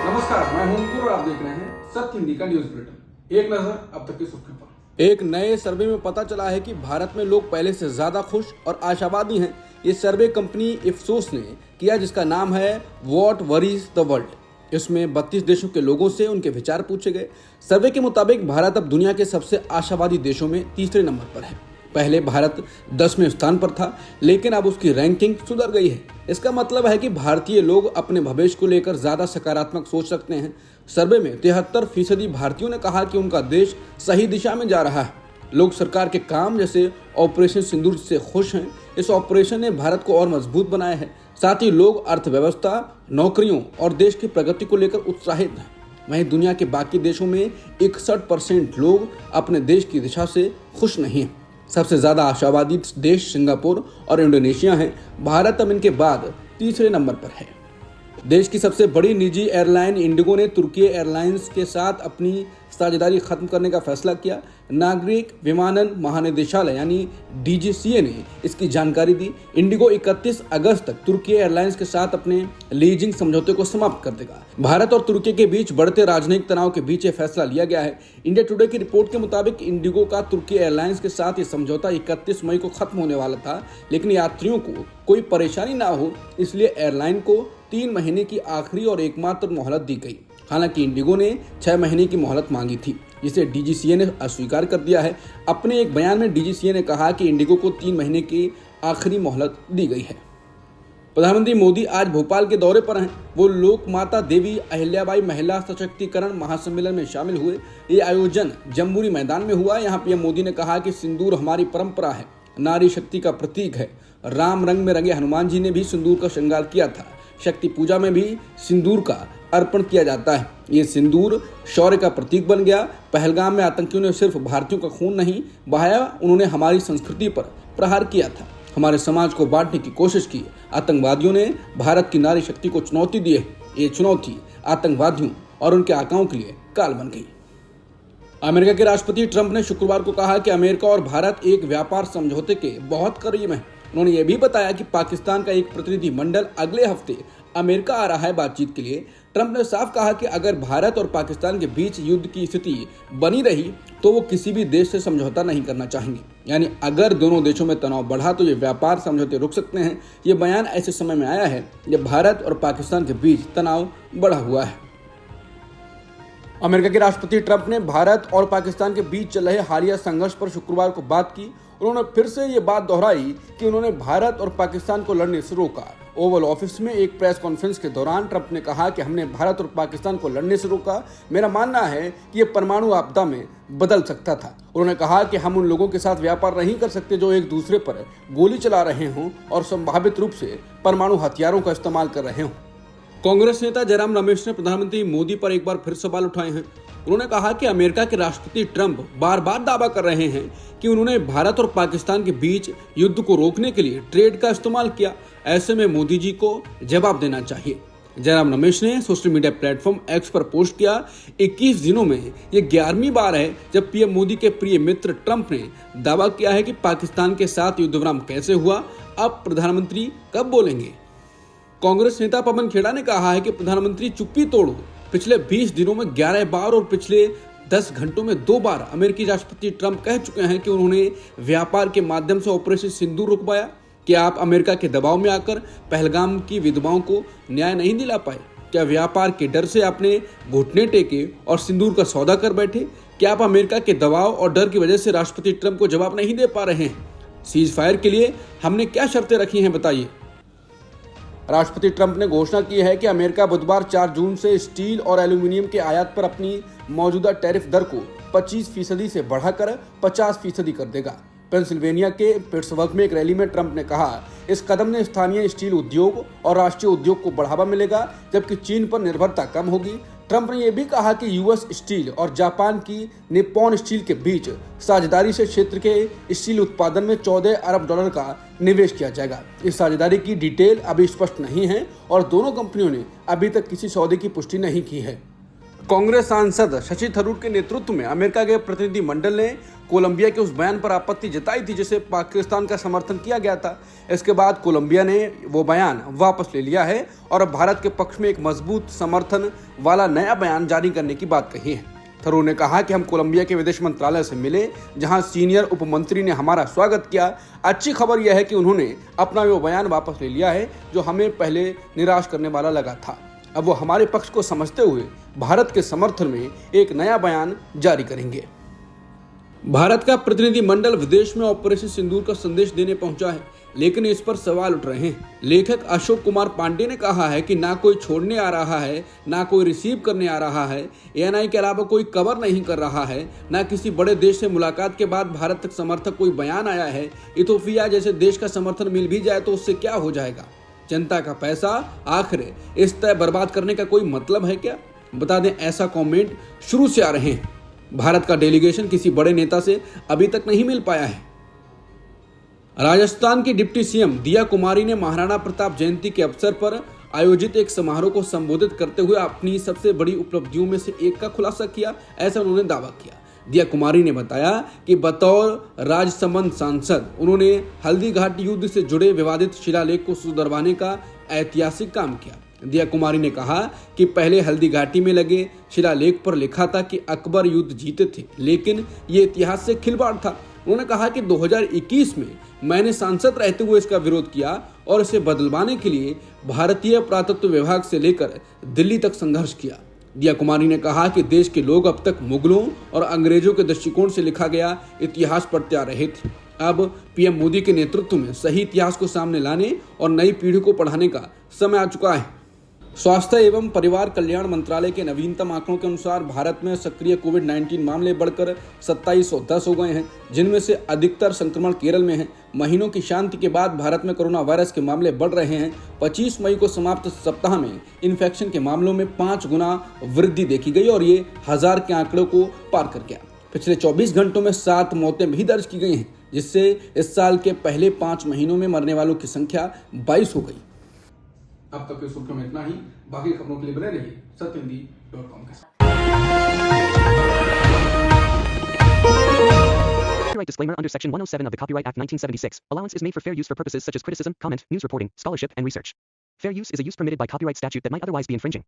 नमस्कार, मैं हूं अंकुर और आप देख रहे हैं सत्य हिंदी का न्यूज बुलेटिन। एक नजर अब तक की सुर्खियों पर। एक नए सर्वे में पता चला है कि भारत में लोग पहले से ज्यादा खुश और आशावादी हैं। ये सर्वे कंपनी इफ्सोस ने किया, जिसका नाम है व्हाट वरीज द वर्ल्ड। इसमें 32 देशों के लोगों से उनके विचार पूछे गए। सर्वे के मुताबिक भारत अब दुनिया के सबसे आशावादी देशों में तीसरे नंबर पर है। पहले भारत 10वें स्थान पर था, लेकिन अब उसकी रैंकिंग सुधर गई है। इसका मतलब है कि भारतीय लोग अपने भविष्य को लेकर ज्यादा सकारात्मक सोच रखते हैं। सर्वे में 73% भारतीयों ने कहा कि उनका देश सही दिशा में जा रहा है। लोग सरकार के काम जैसे ऑपरेशन सिंदूर से खुश हैं। इस ऑपरेशन ने भारत को और मजबूत बनाया है। साथ ही लोग अर्थव्यवस्था, नौकरियों और देश की प्रगति को लेकर उत्साहित हैं। वहीं दुनिया के बाकी देशों में 61% लोग अपने देश की दिशा से खुश नहीं हैं। सबसे ज्यादा आशावादी देश सिंगापुर और इंडोनेशिया हैं। भारत अब इनके बाद तीसरे नंबर पर है। देश की सबसे बड़ी निजी एयरलाइन इंडिगो ने तुर्की एयरलाइंस के साथ अपनी साझेदारी खत्म करने का फैसला किया। नागरिक विमानन महानिदेशालय यानी डीजीसीए ने इसकी जानकारी दी। इंडिगो 31 अगस्त तक तुर्की एयरलाइंस के साथ अपने लीजिंग समझौते को समाप्त कर देगा। भारत और तुर्की के बीच बढ़ते राजनयिक तनाव के बीच यह फैसला लिया गया है। इंडिया टुडे की रिपोर्ट के मुताबिक इंडिगो का तुर्की एयरलाइंस के साथ ये समझौता 31 मई को खत्म होने वाला था, लेकिन यात्रियों को कोई परेशानी ना हो इसलिए एयरलाइन को 3 महीने की आखिरी और एकमात्र मोहलत दी गई। हालांकि इंडिगो ने 6 महीने की मोहलत मांगी थी, जिसे डीजीसीए ने अस्वीकार कर दिया है। अपने एक बयान में डीजीसीए ने कहा कि इंडिगो को 3 महीने की आखिरी मोहलत दी गई है। प्रधानमंत्री मोदी आज भोपाल के दौरे पर हैं। वो लोक माता देवी अहिल्याबाई महिला सशक्तिकरण महासम्मेलन में शामिल हुए। ये आयोजन जम्बूरी मैदान में हुआ। यहाँ पीएम मोदी ने कहा कि सिंदूर हमारी परंपरा है, नारी शक्ति का प्रतीक है। राम रंग में रंगे हनुमान जी ने भी सिंदूर का श्रृंगार किया था। शक्ति पूजा में भी सिंदूर का अर्पण किया जाता है। ये सिंदूर शौर्य का प्रतीक बन गया। पहलगाम में आतंकियों ने सिर्फ भारतीयों का खून नहीं बहाया, उन्होंने हमारी संस्कृति पर प्रहार किया था, हमारे समाज को बांटने की कोशिश की। आतंकवादियों ने भारत की नारी शक्ति को चुनौती दी है। ये चुनौती आतंकवादियों और उनके आकाओं के लिए काल बन गई। अमेरिका के राष्ट्रपति ट्रंप ने शुक्रवार को कहा कि अमेरिका और भारत एक व्यापार समझौते के बहुत करीब हैं। उन्होंने ये भी बताया कि पाकिस्तान का एक प्रतिनिधि मंडल अगले हफ्ते अमेरिका आ रहा है बातचीत के लिए। ट्रंप ने साफ कहा कि अगर भारत और पाकिस्तान के बीच युद्ध की स्थिति बनी रही तो वो किसी भी देश से समझौता नहीं करना चाहेंगे। यानी अगर दोनों देशों में तनाव बढ़ा तो ये व्यापार समझौते रुक सकते हैं। ये बयान ऐसे समय में आया है जब भारत और पाकिस्तान के बीच तनाव बढ़ा हुआ है। अमेरिका के राष्ट्रपति ट्रंप ने भारत और पाकिस्तान के बीच चल रहे हालिया संघर्ष पर शुक्रवार को बात की। उन्होंने फिर से ये बात दोहराई कि उन्होंने भारत और पाकिस्तान को लड़ने से रोका। ओवल ऑफिस में एक प्रेस कॉन्फ्रेंस के दौरान ट्रंप ने कहा कि हमने भारत और पाकिस्तान को लड़ने से रोका। मेरा मानना है कि ये परमाणु आपदा में बदल सकता था। उन्होंने कहा कि हम उन लोगों के साथ व्यापार नहीं कर सकते जो एक दूसरे पर गोली चला रहे हों और संभावित रूप से परमाणु हथियारों का इस्तेमाल कर रहे हों। कांग्रेस नेता जयराम रमेश ने प्रधानमंत्री मोदी पर एक बार फिर सवाल उठाए हैं। उन्होंने कहा कि अमेरिका के राष्ट्रपति ट्रंप बार बार दावा कर रहे हैं कि उन्होंने भारत और पाकिस्तान के बीच युद्ध को रोकने के लिए ट्रेड का इस्तेमाल किया। ऐसे में मोदी जी को जवाब देना चाहिए। जयराम रमेश ने सोशल मीडिया प्लेटफॉर्म एक्स पर पोस्ट किया, 21 दिनों में ये 11वीं बार है जब पीएम मोदी के प्रिय मित्र ट्रंप ने दावा किया है कि पाकिस्तान के साथ युद्ध विराम कैसे हुआ। अब प्रधानमंत्री कब बोलेंगे? कांग्रेस नेता पवन खेड़ा ने कहा है कि प्रधानमंत्री चुप्पी तोड़ो। पिछले 20 दिनों में 11 बार और पिछले 10 घंटों में 2 बार अमेरिकी राष्ट्रपति ट्रंप कह चुके हैं कि उन्होंने व्यापार के माध्यम से ऑपरेशन सिंदूर रुकवाया। क्या आप अमेरिका के दबाव में आकर पहलगाम की विधवाओं को न्याय नहीं दिला पाए? क्या व्यापार के डर से आपने घुटने टेके और सिंदूर का सौदा कर बैठे? क्या आप अमेरिका के दबाव और डर की वजह से राष्ट्रपति ट्रंप को जवाब नहीं दे पा रहे हैं? सीज फायर के लिए हमने क्या शर्तें रखी हैं, बताइए। राष्ट्रपति ट्रंप ने घोषणा की है कि अमेरिका बुधवार 4 जून से स्टील और एल्यूमिनियम के आयात पर अपनी मौजूदा टैरिफ दर को 25% से बढ़ाकर 50% कर देगा। पेंसिल्वेनिया के पिट्सबर्ग में एक रैली में ट्रंप ने कहा, इस कदम ने स्थानीय स्टील उद्योग और राष्ट्रीय उद्योग को बढ़ावा मिलेगा, जबकि चीन पर निर्भरता कम होगी। ट्रंप ने यह भी कहा कि यूएस स्टील और जापान की निप्पॉन स्टील के बीच साझेदारी से क्षेत्र के स्टील उत्पादन में $14 अरब का निवेश किया जाएगा। इस साझेदारी की डिटेल अभी स्पष्ट नहीं है और दोनों कंपनियों ने अभी तक किसी सौदे की पुष्टि नहीं की है। कांग्रेस सांसद शशि थरूर के नेतृत्व में अमेरिका के प्रतिनिधि मंडल ने कोलंबिया के उस बयान पर आपत्ति जताई थी जिसे पाकिस्तान का समर्थन किया गया था। इसके बाद कोलंबिया ने वो बयान वापस ले लिया है और अब भारत के पक्ष में एक मजबूत समर्थन वाला नया बयान जारी करने की बात कही है। थरूर ने कहा कि हम कोलंबिया के विदेश मंत्रालय से मिले, जहां सीनियर उप मंत्री ने हमारा स्वागत किया। अच्छी खबर यह है कि उन्होंने अपना वो बयान वापस ले लिया है जो हमें पहले निराश करने वाला लगा था। अब वो हमारे पक्ष को समझते हुए भारत के समर्थन में एक नया बयान जारी करेंगे। भारत का प्रतिनिधि मंडल विदेश में ऑपरेशन सिंदूर का संदेश देने पहुंचा है, लेकिन इस पर सवाल उठ रहे हैं। लेखक अशोक कुमार पांडे ने कहा है कि ना कोई छोड़ने आ रहा है, ना कोई रिसीव करने आ रहा है। एएनआई के अलावा कोई कवर नहीं कर रहा है, ना किसी बड़े देश से मुलाकात के बाद भारत तक समर्थक कोई बयान आया है। इथोपिया जैसे देश का समर्थन मिल भी जाए तो उससे क्या हो जाएगा? जनता का पैसा आखिर इस तरह बर्बाद करने का कोई मतलब है क्या? बता दें, ऐसा कमेंट शुरू से आ रहे हैं। भारत का डेलीगेशन किसी बड़े नेता से अभी तक नहीं मिल पाया है। राजस्थान की डिप्टी सीएम दिया कुमारी ने महाराणा प्रताप जयंती के अवसर पर आयोजित एक समारोह को संबोधित करते हुए अपनी सबसे बड़ी उपलब्धियों में से एक का खुलासा किया, ऐसा उन्होंने दावा किया। दिया कुमारी ने बताया कि बतौर राजसमंद सांसद उन्होंने हल्दी घाटी युद्ध से जुड़े विवादित शिलालेख को सुधरवाने का ऐतिहासिक काम किया। दिया कुमारी ने कहा कि पहले हल्दी घाटी में लगे शिलालेख पर लिखा था कि अकबर युद्ध जीते थे, लेकिन ये इतिहास से खिलवाड़ था। उन्होंने कहा कि 2021 में मैंने सांसद रहते हुए इसका विरोध किया और इसे बदलवाने के लिए भारतीय पुरातत्व विभाग से लेकर दिल्ली तक संघर्ष किया। दिया कुमारी ने कहा कि देश के लोग अब तक मुगलों और अंग्रेजों के दृष्टिकोण से लिखा गया इतिहास पढ़ते आ रहे थे। अब पीएम मोदी के नेतृत्व में सही इतिहास को सामने लाने और नई पीढ़ी को पढ़ाने का समय आ चुका है। स्वास्थ्य एवं परिवार कल्याण मंत्रालय के नवीनतम आंकड़ों के अनुसार भारत में सक्रिय कोविड-19 मामले बढ़कर 2710 हो गए हैं, जिनमें से अधिकतर संक्रमण केरल में है। महीनों की शांति के बाद भारत में कोरोना वायरस के मामले बढ़ रहे हैं। 25 मई को समाप्त सप्ताह में इन्फेक्शन के मामलों में 5 गुना वृद्धि देखी गई और ये 1000 के आंकड़ों को पार कर गया। पिछले 24 घंटों में 7 मौतें भी दर्ज की गई हैं, जिससे इस साल के पहले 5 महीनों में मरने वालों की संख्या 22 हो गई। अब तक की सुर्खियों में इतना ही। बाकी खबरों के लिए बने रहिए सत्यहिंदी.com के साथ। Copyright disclaimer under Section 107 of the Copyright Act 1976. Allowance is made for fair use for purposes such as criticism, comment, news reporting, scholarship, and research. Fair use is a use permitted by copyright statute that might otherwise be infringing.